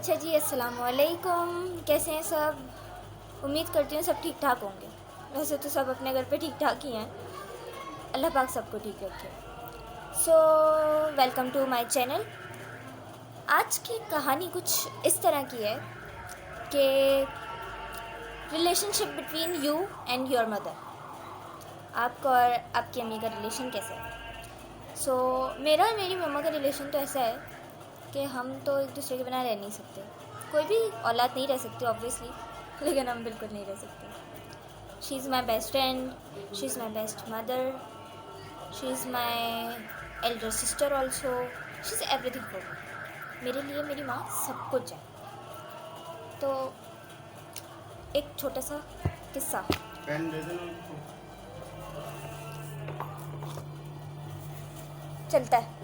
अच्छा जी, अस्सलाम वालेकुम। कैसे हैं सब? उम्मीद करती हूँ सब ठीक ठाक होंगे। वैसे तो सब अपने घर पे ठीक ठाक ही हैं। अल्लाह पाक सबको ठीक रखे। So welcome to my channel. आज की कहानी कुछ इस तरह की है कि relationship between you and your mother. आपका और आपकी अम्मी का रिलेशन कैसा है? मेरा और मेरी मम्मा का रिलेशन तो ऐसा है कि हम तो एक दूसरे के बिना रह नहीं सकते। कोई भी औलाद नहीं रह सकती ऑब्वियसली, लेकिन हम बिल्कुल नहीं रह सकते। She is my best friend, she is my best mother, she is my elder sister also, she is everything for me. मेरे लिए मेरी माँ सब कुछ है। तो एक छोटा सा किस्सा चलता है।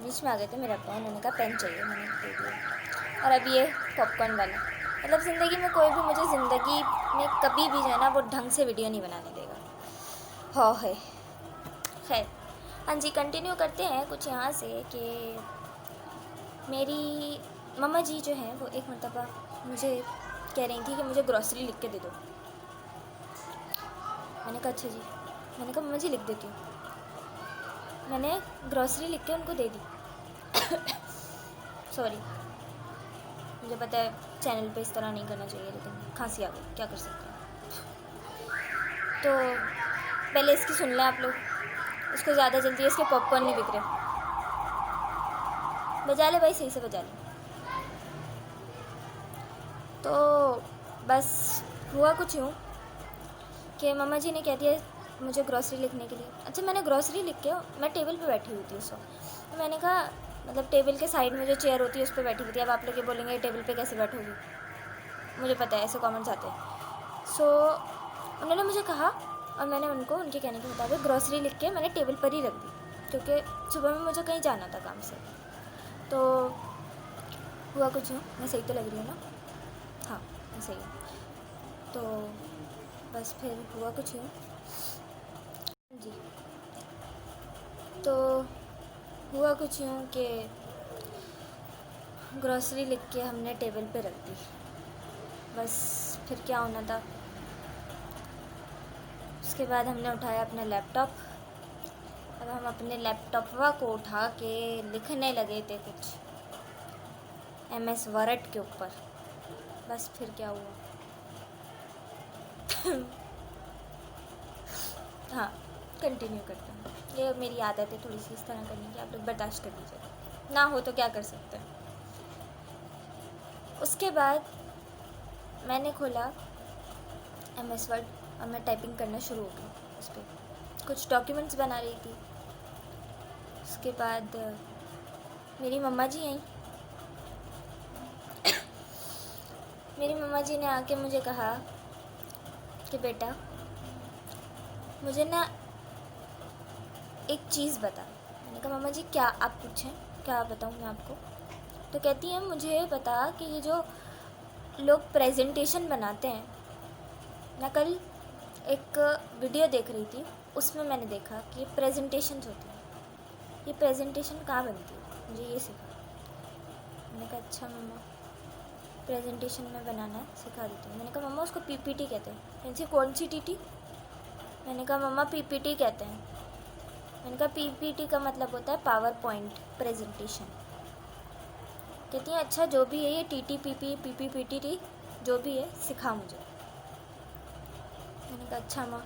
बीच में आ गए थे मेरा अब्बा, उन्होंने कहा पेन चाहिए, मैंने दे दिया। और अब ये पॉपकॉर्न वाला, मतलब ज़िंदगी में कोई भी मुझे ज़िंदगी में कभी भी जो है ना वो ढंग से वीडियो नहीं बनाने देगा। हो है खैर। हाँ जी, कंटिन्यू करते हैं कुछ यहाँ से कि मेरी मम्मा जी जो हैं वो एक मरतबा मुझे कह रही थी कि मुझे ग्रॉसरी लिख के दे दो। मैंने कहा अच्छा जी। मैंने कहा मम्मा जी लिख देती हूँ। मैंने ग्रॉसरी लिख के उनको दे दी। सॉरी, मुझे पता है चैनल पे इस तरह नहीं करना चाहिए, लेकिन खांसी आ गई, क्या कर सकते हैं। तो पहले इसकी सुन लें आप लोग। इसको ज़्यादा जल्दी है, इसके पॉपकॉर्न नहीं बिक रहे। बजा ले भाई, सही से बजा ले। तो बस हुआ कुछ यूँ कि मम्मा जी ने कह दिया मुझे ग्रॉसरी लिखने के लिए। अच्छा, मैंने ग्रॉसरी लिख के, मैं टेबल पे बैठी हुई थी उस वक्त। तो मैंने कहा, मतलब टेबल के साइड में जो चेयर होती है उस पर बैठी हुई थी। अब आप लोग ये बोलेंगे टेबल पे कैसे बैठोगी, मुझे पता है ऐसे कमेंट्स आते हैं। उन्होंने मुझे कहा और मैंने उनको उनके कहने के मुताबिक ग्रॉसरी लिख के मैंने टेबल पर ही रख दी, क्योंकि सुबह में मुझे कहीं जाना था काम से। तो हुआ कुछ यूँ, मैं सही तो लग रही हूँ ना? हाँ, मैं सही हूँ। तो बस फिर हुआ कुछ यूँ जी। तो हुआ कुछ यूँ कि ग्रॉसरी लिख के हमने टेबल पे रख दी। बस फिर क्या होना था, उसके बाद हमने उठाया अपना लैपटॉप। अब हम अपने लैपटॉप को उठा के लिखने लगे थे कुछ MS वर्ड के ऊपर। बस फिर क्या हुआ हाँ, कंटिन्यू करते हैं। ये मेरी आदत है थोड़ी सी इस तरह करने की, आप लोग बर्दाश्त कर लीजिए, ना हो तो क्या कर सकते हैं। उसके बाद मैंने खोला MS वर्ड और मैं टाइपिंग करना शुरू हो गई। उस पर कुछ डॉक्यूमेंट्स बना रही थी। उसके बाद मेरी मम्मा जी आई। मेरी मम्मा जी ने आके मुझे कहा कि बेटा मुझे ना एक चीज़ बता। मैंने कहा मम्मा जी क्या, आप पूछें, क्या बताऊँ मैं आपको? तो कहती हैं मुझे बता कि ये जो लोग प्रेजेंटेशन बनाते हैं, मैं कल एक वीडियो देख रही थी, उसमें मैंने देखा कि ये प्रेजेंटेशंस होती हैं, ये प्रेजेंटेशन कहाँ बनती है, मुझे ये सिखा। मैंने कहा अच्छा मम्मा, प्रेजेंटेशन में बनाना सिखा देती हूँ। मैंने कहा मम्मा उसको PPT कहते हैं। कहती कौन सी TT? मैंने कहा मम्मा PPT कहते हैं। मैंने कहा PPT का मतलब होता है पावर पॉइंट प्रेजेंटेशन। कहती हैं अच्छा जो भी है ये TT PP PPT जो भी है सिखा मुझे। मैंने कहा अच्छा माँ।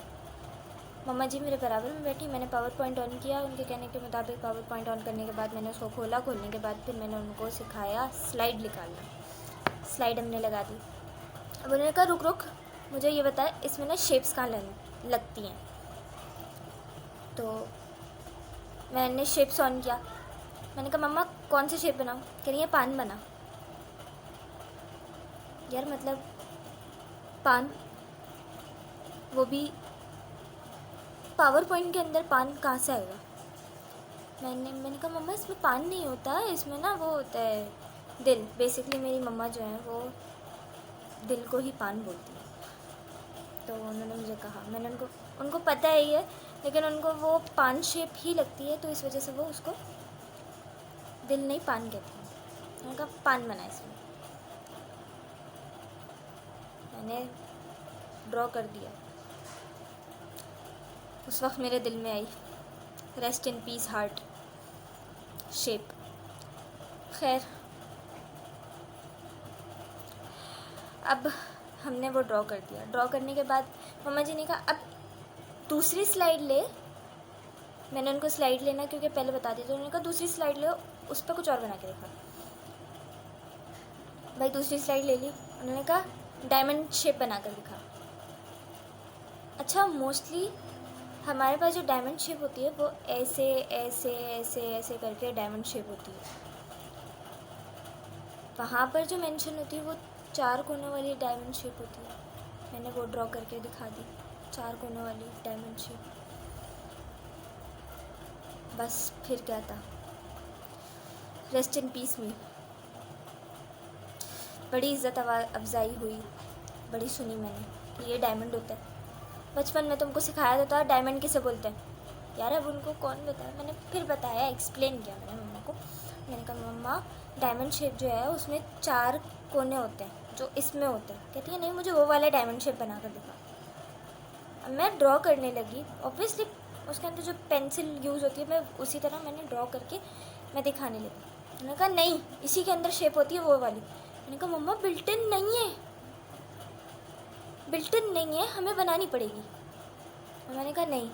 मम्मा जी मेरे बराबर में बैठी, मैंने पावर पॉइंट ऑन किया उनके कहने के मुताबिक। पावर पॉइंट ऑन करने के बाद मैंने उसको खोला, खोलने के बाद फिर मैंने उनको सिखाया स्लाइड निकालना। स्लाइड हमने लगा दी। अब उन्होंने कहा रुक रुक, मुझे ये बताया इसमें ना शेप्स कहाँ लगती हैं। तो मैंने शेप्स ऑन किया। मैंने कहा मम्मा कौन सी शेप बनाऊँ? कह रही है पान बना। यार मतलब पान, वो भी पावर पॉइंट के अंदर पान कहाँ से आएगा? मैंने कहा मम्मा इसमें पान नहीं होता, इसमें ना वो होता है दिल। बेसिकली मेरी मम्मा जो है वो दिल को ही पान बोलती है। तो उन्होंने मुझे कहा, मैंने उनको पता है ये, लेकिन उनको वो पान शेप ही लगती है, तो इस वजह से वो उसको दिल नहीं, पान कहती हूँ। मैंने कहा पान बना इसमें। मैंने ड्रॉ कर दिया। उस वक्त मेरे दिल में आई rest in peace heart shape. खैर, अब हमने वो ड्रॉ कर दिया। ड्रॉ करने के बाद मम्मा जी ने कहा अब दूसरी स्लाइड ले। मैंने उनको स्लाइड लेना क्योंकि पहले बता दिया, तो उन्होंने कहा दूसरी स्लाइड ले, उस पर कुछ और बना के देखा। भाई दूसरी स्लाइड ले ली, उन्होंने कहा डायमंड शेप बना कर दिखा। अच्छा, मोस्टली हमारे पास जो डायमंड शेप होती है वो ऐसे ऐसे ऐसे ऐसे करके डायमंड शेप होती है। वहाँ पर जो मेंशन होती है वो 4 कोनों वाली डायमंड शेप होती है। मैंने वो ड्रॉ करके दिखा दी, 4 कोनों वाली डायमंड शेप। बस फिर क्या था, रेस्ट इन पीस में बड़ी इज़्ज़त अफजाई हुई, बड़ी सुनी मैंने कि ये डायमंड होता है। बचपन में तुमको सिखाया जाता है डायमंड किसे बोलते हैं यार, अब उनको कौन बताया। मैंने फिर बताया, एक्सप्लेन किया मैंने मम्मा को। मैंने कहा मम्मा डायमंड शेप जो है उसमें 4 कोने होते हैं जो इसमें होते हैं। कहती है नहीं, मुझे वो वाला डायमंड शेप बना कर दिखा। अब मैं ड्रॉ करने लगी, ऑब्वियसली उसके अंदर जो पेंसिल यूज़ होती है मैं उसी तरह मैंने ड्रॉ करके मैं दिखाने लगी। मैंने कहा नहीं, इसी के अंदर शेप होती है वो वाली। मैंने कहा मम्मा बिल्ट इन नहीं है, बिल्ट इन नहीं है, हमें बनानी पड़ेगी। और मैंने कहा नहीं,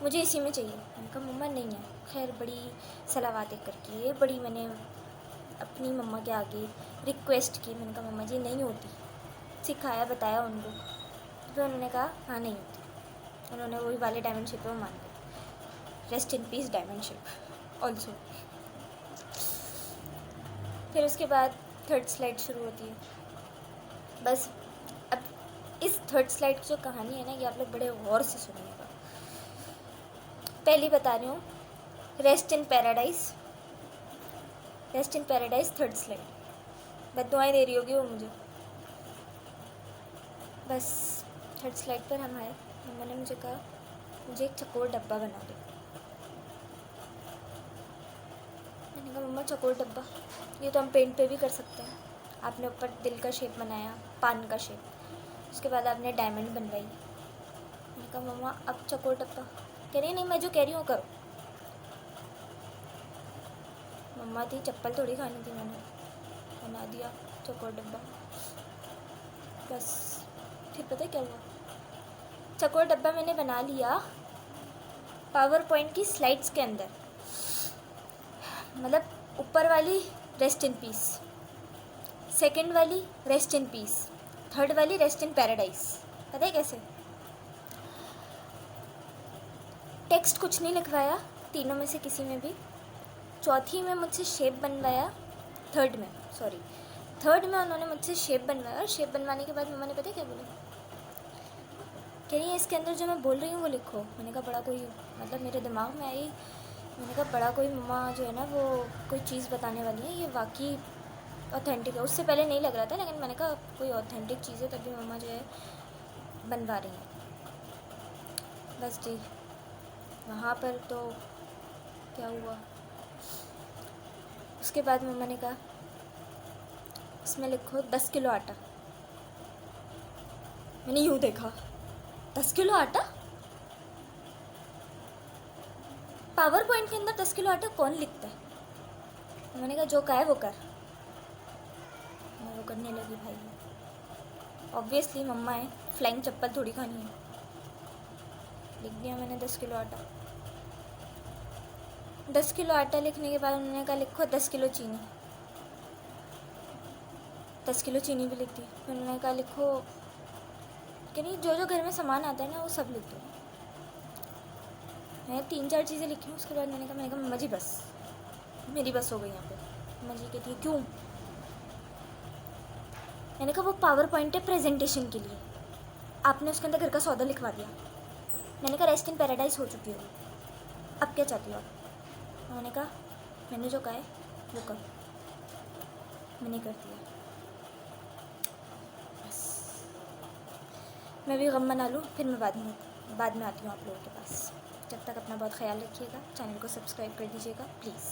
मुझे इसी में चाहिए। मैंने कहा मम्मा नहीं है। खैर बड़ी सलावातें करके बड़ी मैंने अपनी मम्मा के आगे रिक्वेस्ट की। मैंने कहा मम्मा जी नहीं होती, सिखाया बताया उनको। फिर उन्होंने कहा हाँ नहीं होती। उन्होंने वही वाले डायमंड शेप पे मान गए, rest in peace diamond shape also. फिर उसके बाद थर्ड स्लाइड शुरू होती है। बस अब इस थर्ड स्लाइड की जो कहानी है ना, ये आप लोग बड़े गौर से सुनिएगा। पहली बता रही हूँ, rest in paradise, rest in paradise third slide. बददुआएं दे रही होगी वो मुझे। बस थर्ड स्लाइड पर हम आए, मम्मा ने मुझे कहा मुझे एक चकोर डब्बा बना दो। मैंने कहा मम्मा चकोर डब्बा, ये तो हम पेंट पे भी कर सकते हैं। आपने ऊपर दिल का शेप बनाया, पान का शेप, उसके बाद आपने डायमंड बनवाई। मैंने कहा मम्मा अब चकोर डब्बा। कह रही नहीं, मैं जो कह रही हूँ करो। मम्मा थी, चप्पल थोड़ी खानी थी, मैंने बना दिया चकोर डब्बा। बस फिर पता क्या हुआ, चकोर डब्बा मैंने बना लिया पावर पॉइंट की स्लाइड्स के अंदर। मतलब ऊपर वाली रेस्ट इन पीस, सेकंड वाली रेस्ट इन पीस, थर्ड वाली रेस्ट इन पैराडाइज। पता है कैसे? टेक्स्ट कुछ नहीं लिखवाया तीनों में से किसी में भी। चौथी में मुझसे शेप बनवाया, थर्ड में उन्होंने मुझसे शेप बनवाया। और शेप बनवाने के बाद मम्मा ने पता क्या बोला, कह रही है इसके अंदर जो मैं बोल रही हूँ वो लिखो। मैंने कहा बड़ा कोई, मतलब मेरे दिमाग में आई, मैंने कहा बड़ा कोई मम्मा जो है ना वो कोई चीज़ बताने वाली है, ये वाकई ऑथेंटिक है। उससे पहले नहीं लग रहा था, लेकिन मैंने कहा कोई ऑथेंटिक चीज़ है तभी मम्मा जो है बनवा रही हैं। बस जी, वहाँ पर तो क्या हुआ, उसके बाद मम्मा ने कहा इसमें लिखो 10 किलो आटा। मैंने यूँ देखा, 10 किलो आटा? पावर पॉइंट के अंदर 10 किलो आटा कौन लिखता है? मैंने कहा जो कहा है वो कर। मैं वो करने लगी भाई। ऑब्वियसली मम्मा है, फ्लाइंग चप्पल थोड़ी खानी है। लिख दिया मैंने 10 किलो आटा। 10 किलो आटा लिखने के बाद उन्होंने कहा लिखो 10 किलो चीनी। 10 किलो चीनी भी लिख दी। फिर उन्होंने कहा लिखो, कि नहीं जो जो घर में सामान आता है ना वो सब लिख दो। मैंने 3-4 चीज़ें लिखी। उसके बाद मैंने कहा मम्मा जी बस, मेरी बस हो गई यहाँ पे। मम्मा जी कहती है क्यों? मैंने कहा वो पावर पॉइंट है प्रेजेंटेशन के लिए, आपने उसके अंदर घर का सौदा लिखवा दिया। मैंने कहा रेस्ट इन पैराडाइज हो चुकी हो, अब क्या चाहती हो आप? उन्होंने कहा मैंने जो कहा है वो कर। मैंने कर दिया। बस मैं भी गम मना लूँ, फिर मैं बाद में आती हूँ आप लोगों के पास। जब तक अपना बहुत ख्याल रखिएगा, चैनल को सब्सक्राइब कर दीजिएगा please.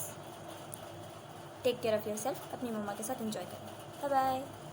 Take care of yourself, अपनी मम्मा के साथ एंजॉय करें। Bye bye.